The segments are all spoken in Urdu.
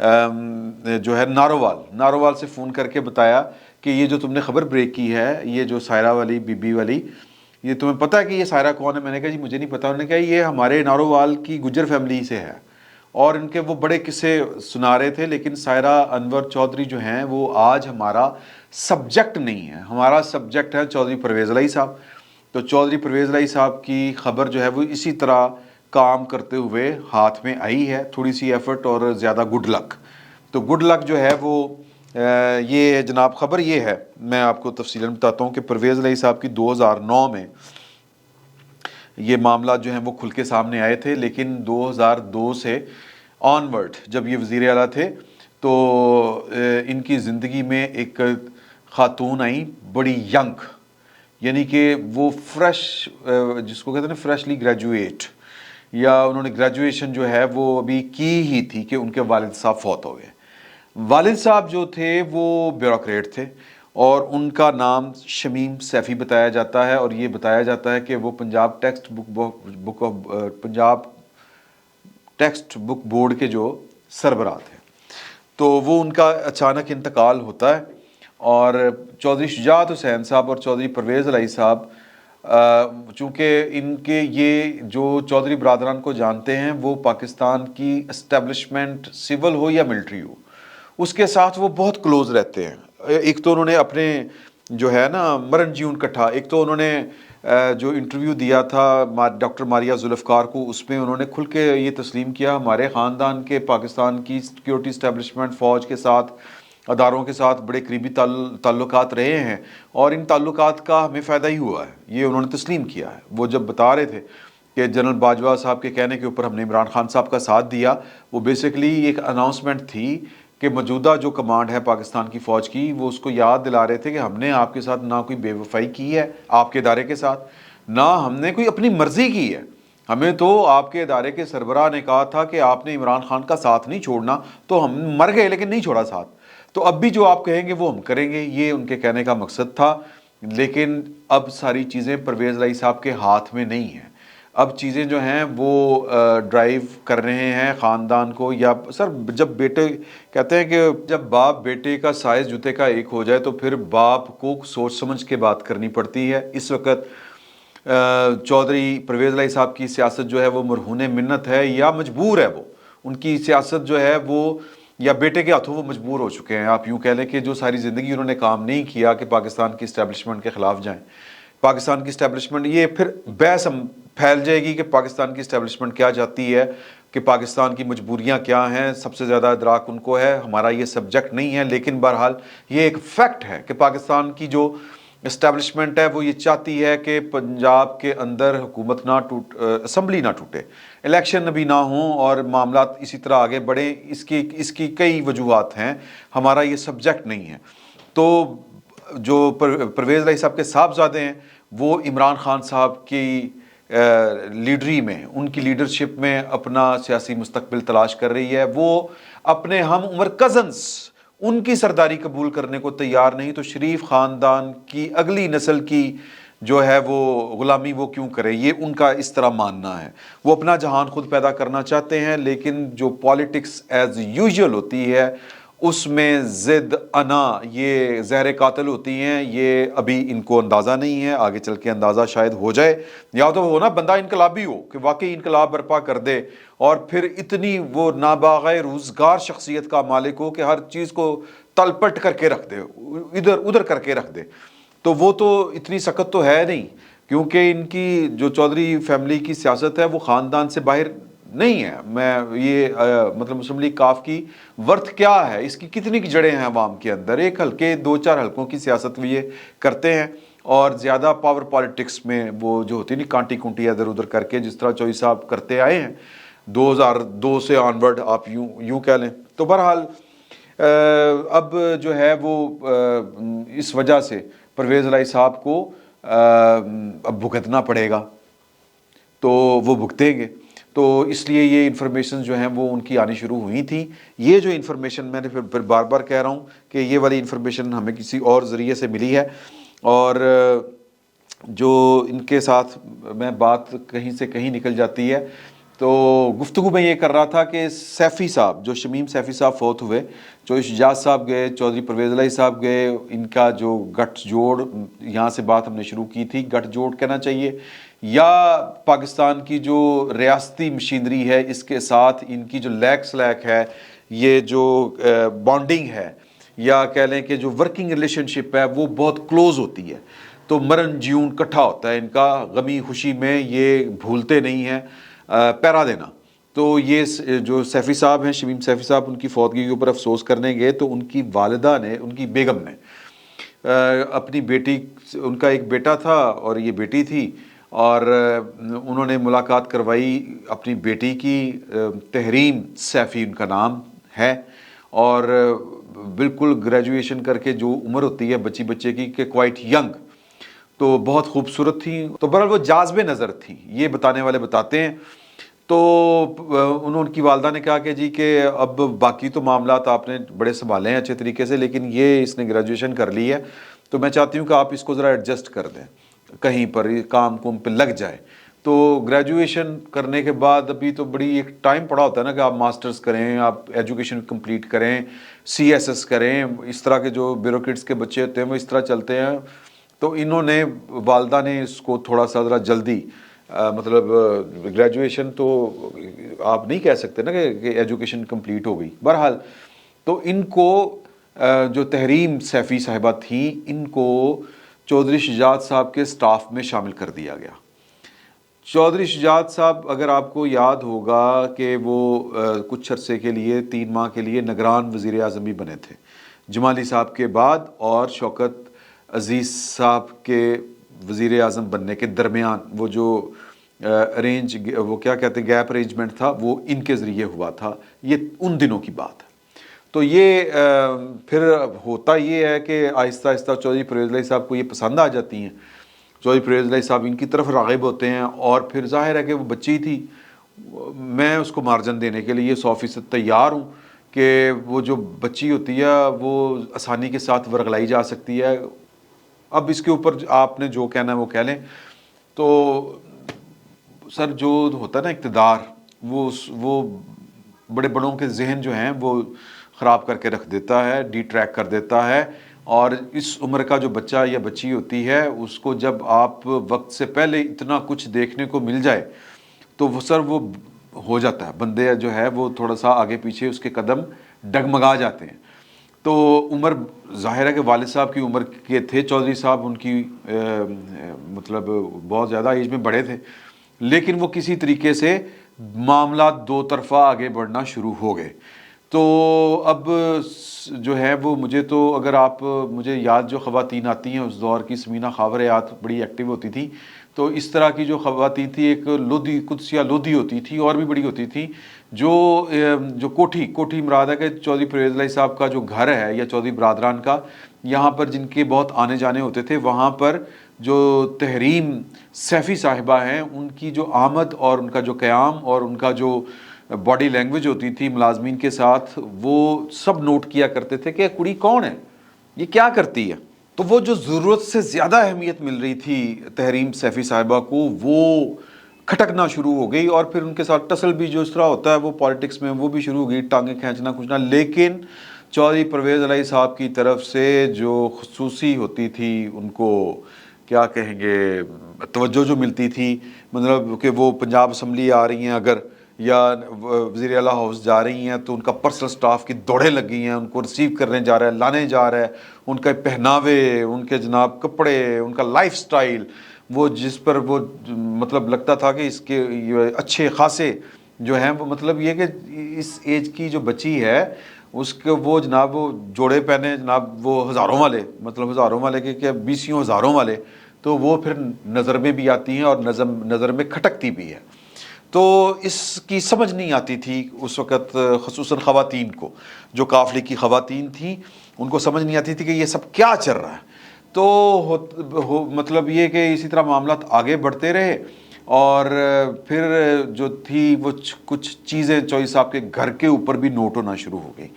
جو ہے نارووال سے فون کر کے بتایا کہ یہ جو تم نے خبر بریک کی ہے، یہ جو سائرہ والی بی بی والی، یہ تمہیں پتہ ہے کہ یہ سائرہ کون ہے؟ میں نے کہا جی مجھے نہیں پتہ۔ انہوں نے کہا یہ ہمارے نارووال کی گجر فیملی سے ہے، اور ان کے وہ بڑے قصے سنا رہے تھے، لیکن سائرہ انور چودھری جو ہیں وہ آج ہمارا سبجیکٹ نہیں ہے، ہمارا سبجیکٹ ہے چودھری پرویز الہی صاحب۔ تو چودھری پرویز الہی صاحب کی خبر جو ہے وہ اسی طرح کام کرتے ہوئے ہاتھ میں آئی ہے، تھوڑی سی ایفرٹ اور زیادہ گڈ لک۔ تو گڈ لک جو ہے وہ یہ جناب خبر یہ ہے، میں آپ کو تفصیلاً بتاتا ہوں کہ پرویز الہی صاحب کی 2009 میں یہ معاملات جو ہیں وہ کھل کے سامنے آئے تھے، لیکن 2002 سے آنورڈ جب یہ وزیر اعلیٰ تھے تو ان کی زندگی میں ایک خاتون آئیں بڑی ینگ، یعنی کہ وہ فریش، جس کو کہتے ہیں نا فریشلی گریجویٹ، یا انہوں نے گریجویشن جو ہے وہ ابھی کی ہی تھی کہ ان کے والد صاحب فوت ہو گئے۔ والد صاحب جو تھے وہ بیوروکریٹ تھے، اور ان کا نام شمیم سیفی بتایا جاتا ہے، اور یہ بتایا جاتا ہے کہ وہ پنجاب ٹیکسٹ بک بورڈ کے جو سربراہ تھے۔ تو وہ ان کا اچانک انتقال ہوتا ہے، اور چودھری شجاعت حسین صاحب اور چودھری پرویز الہی صاحب چونکہ ان کے یہ جو چودھری برادران کو جانتے ہیں وہ پاکستان کی اسٹیبلشمنٹ سول ہو یا ملٹری ہو اس کے ساتھ وہ بہت کلوز رہتے ہیں۔ ایک تو انہوں نے اپنے جو ہے نا مرن جیون کٹھا، ایک تو انہوں نے جو انٹرویو دیا تھا ڈاکٹر ماریہ ذوالفقار کو، اس میں انہوں نے کھل کے یہ تسلیم کیا ہمارے خاندان کے پاکستان کی سیکیورٹی اسٹیبلشمنٹ فوج کے ساتھ، اداروں کے ساتھ بڑے قریبی تعلقات رہے ہیں، اور ان تعلقات کا ہمیں فائدہ ہی ہوا ہے، یہ انہوں نے تسلیم کیا ہے۔ وہ جب بتا رہے تھے کہ جنرل باجوہ صاحب کے کہنے کے اوپر ہم نے عمران خان صاحب کا ساتھ دیا، وہ بیسیکلی ایک اناؤنسمنٹ تھی کہ موجودہ جو کمانڈ ہے پاکستان کی فوج کی وہ اس کو یاد دلا رہے تھے کہ ہم نے آپ کے ساتھ نہ کوئی بے وفائی کی ہے آپ کے ادارے کے ساتھ، نہ ہم نے کوئی اپنی مرضی کی ہے، ہمیں تو آپ کے ادارے کے سربراہ نے کہا تھا کہ آپ نے عمران خان کا ساتھ نہیں چھوڑنا، تو ہم مر گئے لیکن نہیں چھوڑا ساتھ، تو اب بھی جو آپ کہیں گے وہ ہم کریں گے، یہ ان کے کہنے کا مقصد تھا۔ لیکن اب ساری چیزیں پرویز الہی صاحب کے ہاتھ میں نہیں ہیں، اب چیزیں جو ہیں وہ ڈرائیو کر رہے ہیں خاندان کو، یا سر جب بیٹے کہتے ہیں کہ جب باپ بیٹے کا سائز جوتے کا ایک ہو جائے تو پھر باپ کو سوچ سمجھ کے بات کرنی پڑتی ہے۔ اس وقت چودھری پرویز الہی صاحب کی سیاست جو ہے وہ مرہون منت ہے، یا مجبور ہے، وہ ان کی سیاست جو ہے وہ یا بیٹے کے ہاتھوں وہ مجبور ہو چکے ہیں۔ آپ یوں کہہ لیں کہ جو ساری زندگی انہوں نے کام نہیں کیا کہ پاکستان کی اسٹیبلشمنٹ کے خلاف جائیں، پاکستان کی اسٹیبلشمنٹ یہ پھر بحث پھیل جائے گی کہ پاکستان کی اسٹیبلشمنٹ کیا چاہتی ہے، کہ پاکستان کی مجبوریاں کیا ہیں، سب سے زیادہ ادراک ان کو ہے، ہمارا یہ سبجیکٹ نہیں ہے، لیکن بہرحال یہ ایک فیکٹ ہے کہ پاکستان کی جو اسٹیبلشمنٹ ہے وہ یہ چاہتی ہے کہ پنجاب کے اندر حکومت نہ اسمبلی نہ ٹوٹے، الیکشن ابھی نہ ہوں اور معاملات اسی طرح آگے بڑھیں۔ اس کی کئی وجوہات ہیں، ہمارا یہ سبجیکٹ نہیں ہے۔ تو جو پرویز الہی صاحب کے صاحبزادے ہیں وہ عمران خان صاحب کی لیڈری میں، ان کی لیڈرشپ میں اپنا سیاسی مستقبل تلاش کر رہی ہے، وہ اپنے ہم عمر کزنز ان کی سرداری قبول کرنے کو تیار نہیں، تو شریف خاندان کی اگلی نسل کی جو ہے وہ غلامی وہ کیوں کرے، یہ ان کا اس طرح ماننا ہے۔ وہ اپنا جہان خود پیدا کرنا چاہتے ہیں، لیکن جو پالیٹکس ایز یوزول ہوتی ہے اس میں ضد انا یہ زہر قاتل ہوتی ہیں، یہ ابھی ان کو اندازہ نہیں ہے، آگے چل کے اندازہ شاید ہو جائے، یا تو وہ نا بندہ انقلابی ہو کہ واقعی انقلاب برپا کر دے، اور پھر اتنی وہ نابغہ روزگار شخصیت کا مالک ہو کہ ہر چیز کو تل پٹ کر کے رکھ دے، ادھر ادھر کر کے رکھ دے، تو وہ تو اتنی سخت تو ہے نہیں، کیونکہ ان کی جو چودھری فیملی کی سیاست ہے وہ خاندان سے باہر نہیں ہے۔ میں یہ مطلب مسلم لیگ کاف کی ورتھ کیا ہے، اس کی کتنی کی جڑیں ہیں عوام کے اندر، ایک حلقے دو چار حلقوں کی سیاست بھی یہ کرتے ہیں، اور زیادہ پاور پالیٹکس میں وہ جو ہوتی ہے نا کانٹی کنٹی ادھر ادھر کر کے، جس طرح چوئی صاحب کرتے آئے ہیں 2002 سے آنورڈ، آپ یوں کہہ لیں۔ تو بہرحال اب جو ہے وہ اس وجہ سے پرویز الہی صاحب کو اب بھگتنا پڑے گا، تو وہ بھگتیں گے، تو اس لیے یہ انفارمیشن جو ہیں وہ ان کی آنی شروع ہوئی تھیں۔ یہ جو انفارمیشن میں نے پھر بار بار کہہ رہا ہوں کہ یہ والی انفارمیشن ہمیں کسی اور ذریعے سے ملی ہے، اور جو ان کے ساتھ میں بات کہیں سے کہیں نکل جاتی ہے تو گفتگو میں یہ کر رہا تھا کہ سیفی صاحب، جو شمیم سیفی صاحب فوت ہوئے، چودھری شجاعت صاحب گئے، چودھری پرویز الہی صاحب گئے، ان کا جو گٹھ جوڑ، یہاں سے بات ہم نے شروع کی تھی، گٹھ جوڑ کہنا چاہیے، یا پاکستان کی جو ریاستی مشینری ہے اس کے ساتھ ان کی جو لیک سلیک ہے، یہ جو بانڈنگ ہے، یا کہہ لیں کہ جو ورکنگ ریلیشن شپ ہے وہ بہت کلوز ہوتی ہے، تو مرن جیون کٹھا ہوتا ہے ان کا، غمی خوشی میں یہ بھولتے نہیں ہیں پیرا دینا۔ تو یہ جو سیفی صاحب ہیں، شمیم سیفی صاحب، ان کی فوتگی کے اوپر افسوس کرنے گئے تو ان کی والدہ نے، ان کی بیگم نے اپنی بیٹی، ان کا ایک بیٹا تھا اور یہ بیٹی تھی، اور انہوں نے ملاقات کروائی اپنی بیٹی کی، تحریم سیفی ان کا نام ہے، اور بالکل گریجویشن کر کے جو عمر ہوتی ہے بچے کی کہ کوائٹ ینگ، تو بہت خوبصورت تھیں، تو بہرحال وہ جاذب نظر تھیں، یہ بتانے والے بتاتے ہیں۔ تو ان کی والدہ نے کہا کہ جی کہ اب باقی تو معاملات آپ نے بڑے سنبھالے ہیں اچھے طریقے سے، لیکن یہ اس نے گریجویشن کر لی ہے تو میں چاہتی ہوں کہ آپ اس کو ذرا ایڈجسٹ کر دیں، کہیں پر کام پہ لگ جائے۔ تو گریجویشن کرنے کے بعد ابھی تو بڑی ایک ٹائم پڑا ہوتا ہے نا کہ آپ ماسٹرز کریں، آپ ایجوکیشن کمپلیٹ کریں، سی ایس ایس کریں، اس طرح کے جو بیوروکریٹس کے بچے ہوتے ہیں وہ اس طرح چلتے ہیں۔ تو انہوں نے، والدہ نے اس کو تھوڑا سا ذرا جلدی، مطلب گریجویشن تو آپ نہیں کہہ سکتے نا کہ ایجوکیشن کمپلیٹ ہو گئی، بہرحال تو ان کو جو تحریم سیفی صاحبہ تھیں، ان کو چودھری شجاعت صاحب کے سٹاف میں شامل کر دیا گیا۔ چودھری شجاعت صاحب، اگر آپ کو یاد ہوگا کہ وہ کچھ عرصے کے لیے، 3 ماہ کے لیے نگران وزیر اعظم بھی بنے تھے جمالی صاحب کے بعد، اور شوکت عزیز صاحب کے وزیر اعظم بننے کے درمیان وہ جو وہ کیا کہتے ہیں، گیپ ارینجمنٹ تھا، وہ ان کے ذریعے ہوا تھا، یہ ان دنوں کی بات ہے۔ تو یہ پھر ہوتا یہ ہے کہ آہستہ آہستہ چودھری پرویز الہی صاحب کو یہ پسند آ جاتی ہیں، چودھری پرویز الہی صاحب ان کی طرف راغب ہوتے ہیں، اور پھر ظاہر ہے کہ وہ بچی تھی، میں اس کو مارجن دینے کے لیے 100% تیار ہوں کہ وہ جو بچی ہوتی ہے وہ آسانی کے ساتھ ورغلائی جا سکتی ہے۔ اب اس کے اوپر آپ نے جو کہنا ہے وہ کہہ لیں۔ تو سر، جو ہوتا ہے نا اقتدار، وہ بڑے بڑوں کے ذہن جو ہیں وہ خراب کر کے رکھ دیتا ہے، ڈی ٹریک کر دیتا ہے، اور اس عمر کا جو بچہ یا بچی ہوتی ہے اس کو جب آپ وقت سے پہلے اتنا کچھ دیکھنے کو مل جائے تو وہ سر وہ ہو جاتا ہے، بندے جو ہے وہ تھوڑا سا آگے پیچھے اس کے قدم ڈگمگا جاتے ہیں۔ تو عمر ظاہر ہے کہ والد صاحب کی عمر کے تھے چودھری صاحب، ان کی مطلب بہت زیادہ ایج میں بڑے تھے، لیکن وہ کسی طریقے سے معاملات دو طرفہ آگے بڑھنا شروع ہو گئے۔ تو اب جو ہے وہ مجھے تو، اگر آپ مجھے یاد جو خواتین آتی ہیں اس دور کی، سمینہ خاور حیات بڑی ایکٹیو ہوتی تھی، تو اس طرح کی جو خواتین تھی، ایک لودھی، قدسیہ لودھی ہوتی تھی، اور بھی بڑی ہوتی تھی، جو کوٹھی مراد ہے کہ چودھری پرویز الہی صاحب کا جو گھر ہے یا چودھری برادران کا، یہاں پر جن کے بہت آنے جانے ہوتے تھے، وہاں پر جو تحریم سیفی صاحبہ ہیں ان کی جو آمد اور ان کا جو قیام اور ان کا جو باڈی لینگویج ہوتی تھی ملازمین کے ساتھ، وہ سب نوٹ کیا کرتے تھے کہ کڑی کون ہے، یہ کیا کرتی ہے۔ تو وہ جو ضرورت سے زیادہ اہمیت مل رہی تھی تحریم سیفی صاحبہ کو، وہ کھٹکنا شروع ہو گئی، اور پھر ان کے ساتھ ٹسل بھی جو اس طرح ہوتا ہے وہ پالیٹکس میں وہ بھی شروع ہو گئی، ٹانگیں کھینچنا کچنا۔ لیکن چودھری پرویز الہی صاحب کی طرف سے جو خصوصی ہوتی تھی، ان کو کیا کہیں گے، توجہ جو ملتی تھی، مطلب کہ وہ پنجاب اسمبلی آ رہی ہیں اگر، یا وزیر اعلیٰ ہاؤس جا رہی ہیں تو ان کا پرسنل سٹاف کی دوڑیں لگی ہیں، ان کو ریسیو کرنے جا رہا ہے، لانے جا رہا ہے، ان کا پہناوے، ان کے جناب کپڑے، ان کا لائف سٹائل، وہ جس پر وہ مطلب لگتا تھا کہ اس کے اچھے خاصے جو ہیں، وہ مطلب یہ کہ اس ایج کی جو بچی ہے اس کے وہ جناب وہ جوڑے پہنے جناب، وہ ہزاروں والے، مطلب ہزاروں والے کہ 20 ہزاروں والے، تو وہ پھر نظر میں بھی آتی ہیں اور نظر میں کھٹکتی بھی ہے۔ تو اس کی سمجھ نہیں آتی تھی اس وقت، خصوصاً خواتین کو، جو قافلے کی خواتین تھیں ان کو سمجھ نہیں آتی تھی کہ یہ سب کیا چل رہا ہے۔ تو مطلب یہ کہ اسی طرح معاملات آگے بڑھتے رہے، اور پھر جو تھی وہ کچھ چیزیں چودھری صاحب کے گھر کے اوپر بھی نوٹ ہونا شروع ہو گئی۔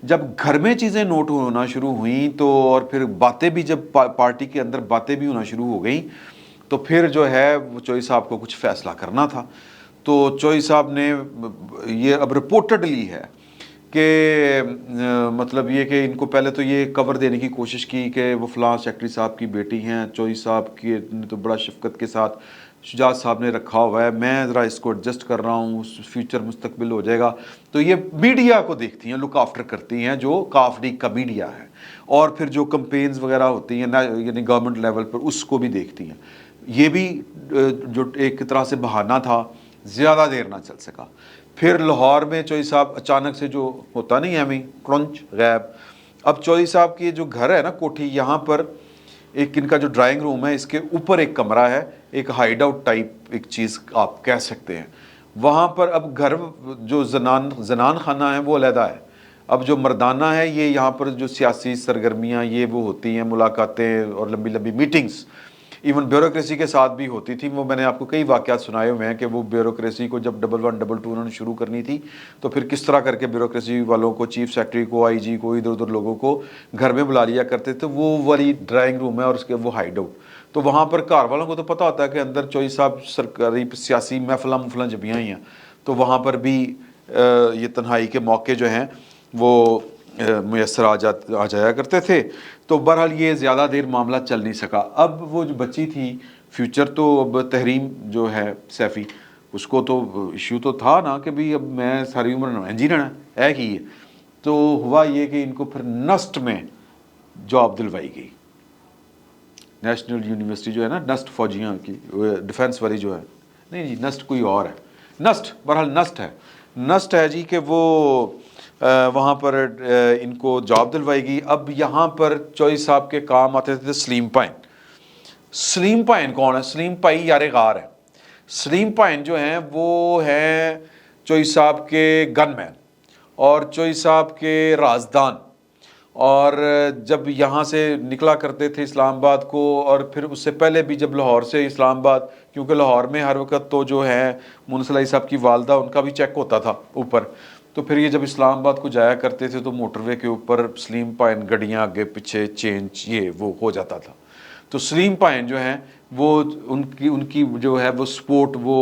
جب گھر میں چیزیں نوٹ ہونا شروع ہوئیں تو، اور پھر باتیں بھی، جب پارٹی کے اندر باتیں بھی ہونا شروع ہو گئیں، تو پھر جو ہے وہ چودھری صاحب کو کچھ فیصلہ کرنا تھا۔ تو چوئی صاحب نے یہ اب رپورٹڈلی ہے کہ مطلب یہ کہ ان کو پہلے تو یہ کور دینے کی کوشش کی کہ وہ فلاں سیکٹری صاحب کی بیٹی ہیں، چوئی صاحب کی تو بڑا شفقت کے ساتھ شجاعت صاحب نے رکھا ہوا ہے، میں ذرا اس کو ایڈجسٹ کر رہا ہوں، فیوچر مستقبل ہو جائے گا. تو یہ میڈیا کو دیکھتی ہیں، لک آفٹر کرتی ہیں، جو کاف ڈی کا میڈیا ہے، اور پھر جو کمپینز وغیرہ ہوتی ہیں یعنی گورنمنٹ لیول پر اس کو بھی دیکھتی ہیں. یہ بھی جو ایک طرح سے بہانہ تھا، زیادہ دیر نہ چل سکا. پھر لاہور میں چوئی صاحب اچانک سے جو ہوتا نہیں ہے کرنچ غیب. اب چوئی صاحب کی جو گھر ہے نا کوٹھی، یہاں پر ایک ان کا جو ڈرائنگ روم ہے، اس کے اوپر ایک کمرہ ہے، ایک ہائیڈ آؤٹ ٹائپ ایک چیز آپ کہہ سکتے ہیں. وہاں پر اب گھر جو زنان خانہ ہے وہ علیحدہ ہے. اب جو مردانہ ہے یہ یہاں پر جو سیاسی سرگرمیاں یہ وہ ہوتی ہیں، ملاقاتیں اور لمبی لمبی میٹنگز ایون بیوروکریسی کے ساتھ بھی ہوتی تھی. وہ میں نے آپ کو کئی واقعات سنائے ہوئے ہیں کہ وہ بیوروکریسی کو جب 11 22 انہوں نے شروع کرنی تھی تو پھر کس طرح کر کے بیوروکریسی والوں کو، چیف سیکرٹری کو، آئی جی کو، ادھر ادھر لوگوں کو گھر میں بلا لیا کرتے تھے. وہ والی ڈرائنگ روم ہے اور اس کے وہ ہائیڈ آؤٹ. تو وہاں پر گھر والوں کو تو پتہ ہوتا ہے کہ اندر چوئی صاحب سرکاری سیاسی محفلیں جبیاں ہی ہیں، تو وہاں پر بھی یہ تنہائی کے موقع جو ہیں وہ میسر آ جایا کرتے تھے. تو بہرحال یہ زیادہ دیر معاملہ چل نہیں سکا. اب وہ جو بچی تھی فیوچر، تو اب تحریم جو ہے سیفی، اس کو تو ایشو تو تھا نا کہ بھی اب میں ساری عمر انجی رہنا ہے کہ یہ. تو ہوا یہ کہ ان کو پھر نسٹ میں جاب دلوائی گئی، نیشنل یونیورسٹی جو ہے نا، نسٹ فوجیاں کی ڈیفینس والی جو ہے، نہیں جی نسٹ کوئی اور ہے، نسٹ بہرحال نسٹ ہے، نسٹ ہے جی، کہ وہ وہاں پر ان کو جاب دلوائی گئی. اب یہاں پر چوئی صاحب کے کام آتے تھے سلیم پائن. سلیم پائن کون ہے؟ سلیم پائی یار غار ہے. سلیم پائن جو ہیں وہ ہیں چوئی صاحب کے گن مین اور چوئی صاحب کے رازدان. اور جب یہاں سے نکلا کرتے تھے اسلام آباد کو، اور پھر اس سے پہلے بھی جب لاہور سے اسلام آباد، کیونکہ لاہور میں ہر وقت تو جو ہے منصلائی صاحب کی والدہ ان کا بھی چیک ہوتا تھا اوپر، تو پھر یہ جب اسلام آباد کو جایا کرتے تھے تو موٹر وے کے اوپر سلیم پائن گڈیاں آگے پیچھے چینج یہ وہ ہو جاتا تھا. تو سلیم پائن جو ہیں وہ ان کی جو ہے وہ سپورٹ وہ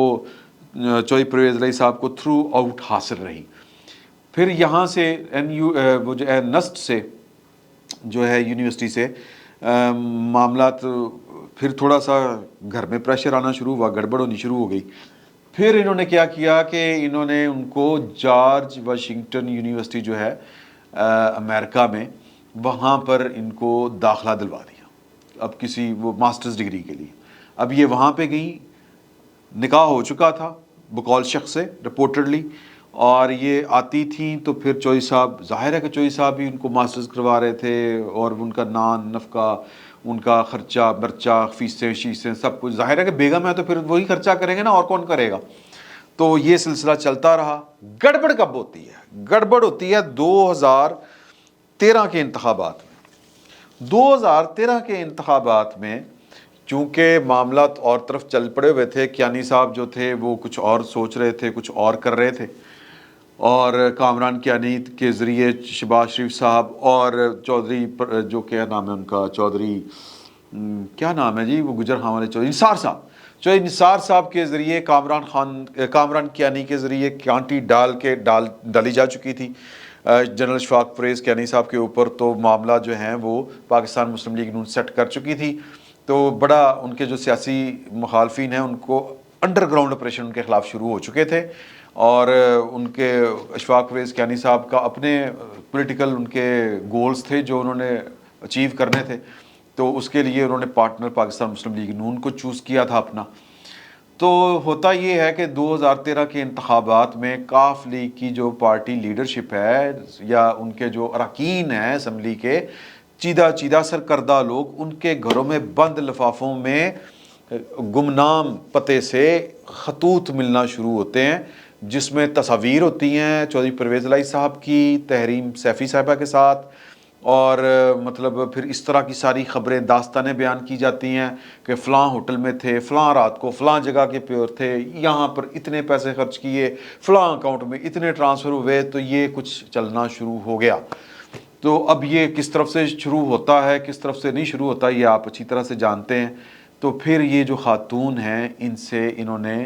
چوئی پرویز علیہ صاحب کو تھرو آؤٹ حاصل رہی. پھر یہاں سے وہ جو ہے نسٹ سے جو ہے یونیورسٹی سے معاملات پھر تھوڑا سا گھر میں پریشر آنا شروع ہوا، گڑبڑ ہونی شروع ہو گئی. پھر انہوں نے کیا کیا کہ انہوں نے ان کو جارج واشنگٹن یونیورسٹی جو ہے امریکہ میں، وہاں پر ان کو داخلہ دلوا دیا، اب کسی وہ ماسٹرز ڈگری کے لیے. اب یہ وہاں پہ گئی، نکاح ہو چکا تھا بقول شخص سے رپورٹڈلی، اور یہ آتی تھیں تو پھر چوئی صاحب، ظاہر ہے کہ چوئی صاحب بھی ان کو ماسٹرز کروا رہے تھے، اور ان کا نان نفقہ، ان کا خرچہ برچہ، فیسیں شیسیں سب کچھ، ظاہر ہے کہ بیگم ہے تو پھر وہی خرچہ کریں گے نا، اور کون کرے گا. تو یہ سلسلہ چلتا رہا. گڑبڑ کب ہوتی ہے؟ گڑبڑ ہوتی ہے 2013 کے انتخابات میں. 2013 کے انتخابات میں چونکہ معاملات اور طرف چل پڑے ہوئے تھے، کیانی صاحب جو تھے وہ کچھ اور سوچ رہے تھے، کچھ اور کر رہے تھے، اور کامران کیانی کے ذریعے شہباز شریف صاحب اور چودھری جو کیا نام ہے ان کا، چودھری کیا نام ہے جی وہ گجر خان والے، چودھری نثار صاحب، چودھری نثار صاحب کے ذریعے کامران کیانی کے ذریعے کانٹی ڈالی جا چکی تھی جنرل اشفاق پرویز کیانی صاحب کے اوپر. تو معاملہ جو ہیں وہ پاکستان مسلم لیگ نون سیٹ کر چکی تھی. تو بڑا ان کے جو سیاسی مخالفین ہیں ان کو انڈر گراؤنڈ آپریشن ان کے خلاف شروع ہو چکے تھے، اور ان کے اشفاق پرویز کیانی صاحب کا اپنے پولیٹیکل ان کے گولز تھے جو انہوں نے اچیو کرنے تھے. تو اس کے لیے انہوں نے پارٹنر پاکستان مسلم لیگ نون کو چوز کیا تھا اپنا. تو ہوتا یہ ہے کہ 2013 کے انتخابات میں کاف لیگ کی جو پارٹی لیڈرشپ ہے یا ان کے جو اراکین ہیں اسمبلی کے، چیدہ سرکردہ لوگ، ان کے گھروں میں بند لفافوں میں گمنام پتے سے خطوط ملنا شروع ہوتے ہیں، جس میں تصاویر ہوتی ہیں چودھری پرویز الہی صاحب کی تحریم سیفی صاحبہ کے ساتھ، اور مطلب پھر اس طرح کی ساری خبریں داستانیں بیان کی جاتی ہیں کہ فلاں ہوٹل میں تھے، فلاں رات کو فلاں جگہ کے پیور تھے، یہاں پر اتنے پیسے خرچ کیے، فلاں اکاؤنٹ میں اتنے ٹرانسفر ہوئے. تو یہ کچھ چلنا شروع ہو گیا. تو اب یہ کس طرف سے شروع ہوتا ہے، کس طرف سے نہیں شروع ہوتا، یہ آپ اچھی طرح سے جانتے ہیں. تو پھر یہ جو خاتون ہیں ان سے انہوں نے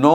9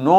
9